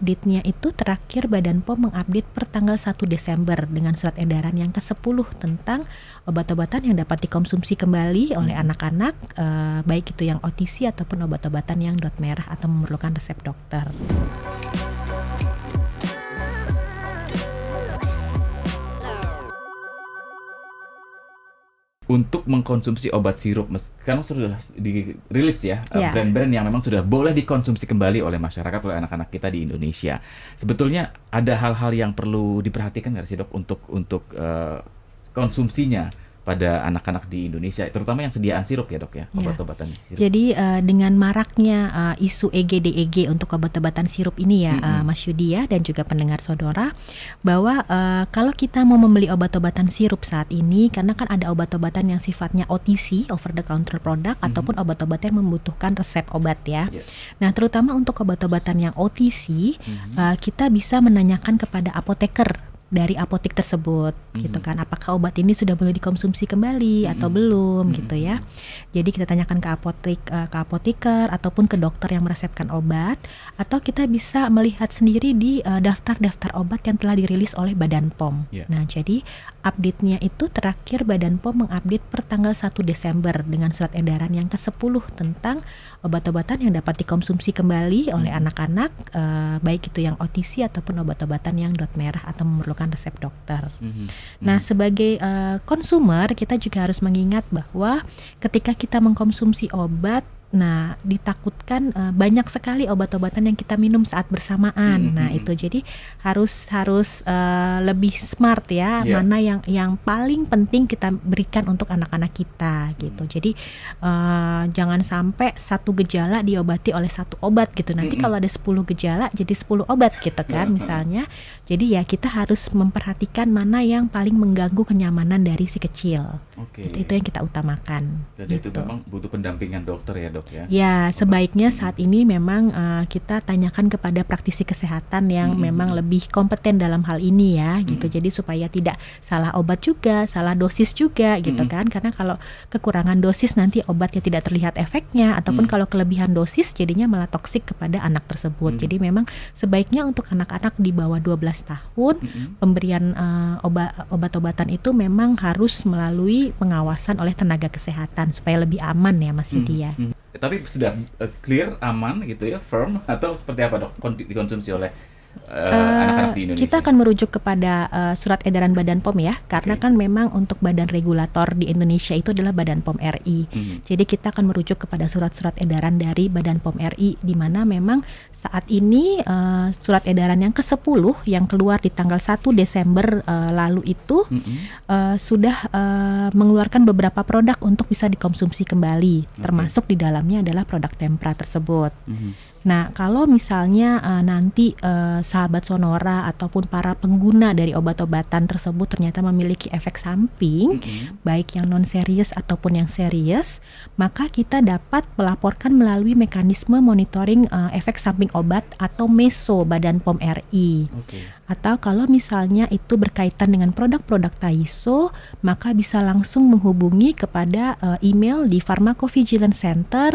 update-nya itu terakhir Badan POM mengupdate per tanggal 1 Desember dengan surat edaran yang ke-10 tentang obat-obatan yang dapat dikonsumsi kembali oleh anak-anak, baik itu yang OTC ataupun obat-obatan yang dot merah atau memerlukan resep dokter. Untuk mengkonsumsi obat sirup, sekarang sudah dirilis ya, brand-brand yang memang sudah boleh dikonsumsi kembali oleh masyarakat, oleh anak-anak kita di Indonesia. Sebetulnya ada hal-hal yang perlu diperhatikan nggak sih dok untuk konsumsinya pada anak-anak di Indonesia, terutama yang sediaan sirup ya dok ya, obat-obatan sirup. Jadi dengan maraknya isu EG-DEG untuk obat-obatan sirup ini ya, Mas Yudi ya, dan juga pendengar saudara, bahwa kalau kita mau membeli obat-obatan sirup saat ini, karena kan ada obat-obatan yang sifatnya OTC, over the counter product, ataupun obat-obatan yang membutuhkan resep obat ya. Nah, terutama untuk obat-obatan yang OTC, kita bisa menanyakan kepada apoteker dari apotek tersebut, gitu kan, apakah obat ini sudah boleh dikonsumsi kembali atau belum, gitu ya. Jadi kita tanyakan ke apoteker ataupun ke dokter yang meresepkan obat, atau kita bisa melihat sendiri di daftar-daftar obat yang telah dirilis oleh Badan POM. Nah, jadi update-nya itu terakhir Badan POM mengupdate per tanggal 1 Desember dengan surat edaran yang ke-10 tentang obat-obatan yang dapat dikonsumsi kembali oleh anak-anak, baik itu yang OTC ataupun obat-obatan yang dot merah atau memerlukan resep dokter. Nah, sebagai konsumer kita juga harus mengingat bahwa ketika kita mengkonsumsi obat, nah ditakutkan banyak sekali obat-obatan yang kita minum saat bersamaan. Nah, itu jadi harus lebih smart ya, mana yang paling penting kita berikan untuk anak-anak kita gitu. Jadi jangan sampai satu gejala diobati oleh satu obat gitu. Nanti kalau ada 10 gejala jadi 10 obat gitu kan misalnya. Jadi ya kita harus memperhatikan mana yang paling mengganggu kenyamanan dari si kecil. Itu yang kita utamakan. Dan itu memang butuh pendampingan dokter ya dok ya? Ya, sebaiknya saat ini memang kita tanyakan kepada praktisi kesehatan yang memang lebih kompeten dalam hal ini ya, gitu. Jadi supaya tidak salah obat juga, salah dosis juga, gitu kan. Karena kalau kekurangan dosis nanti obatnya tidak terlihat efeknya, ataupun kalau kelebihan dosis jadinya malah toksik kepada anak tersebut. Jadi memang sebaiknya untuk anak-anak di bawah 12 tahun, pemberian obat-obatan itu memang harus melalui pengawasan oleh tenaga kesehatan supaya lebih aman ya Mas Yudi ya. Tapi sudah clear, aman gitu ya, firm, atau seperti apa dok dikonsumsi oleh anak-anak di Indonesia? Kita akan merujuk kepada surat edaran Badan POM ya, karena kan memang untuk badan regulator di Indonesia itu adalah Badan POM RI. Jadi kita akan merujuk kepada surat-surat edaran dari Badan POM RI, di mana memang saat ini surat edaran yang ke-10 yang keluar di tanggal 1 Desember lalu itu sudah mengeluarkan beberapa produk untuk bisa dikonsumsi kembali, termasuk di dalamnya adalah produk Tempra tersebut. Nah, kalau misalnya nanti sahabat Sonora ataupun para pengguna dari obat-obatan tersebut ternyata memiliki efek samping, baik yang non-serius ataupun yang serius, maka kita dapat melaporkan melalui mekanisme monitoring efek samping obat atau MESO Badan POM RI. Atau kalau misalnya itu berkaitan dengan produk-produk Taiso, maka bisa langsung menghubungi kepada email di Pharmacovigilance Center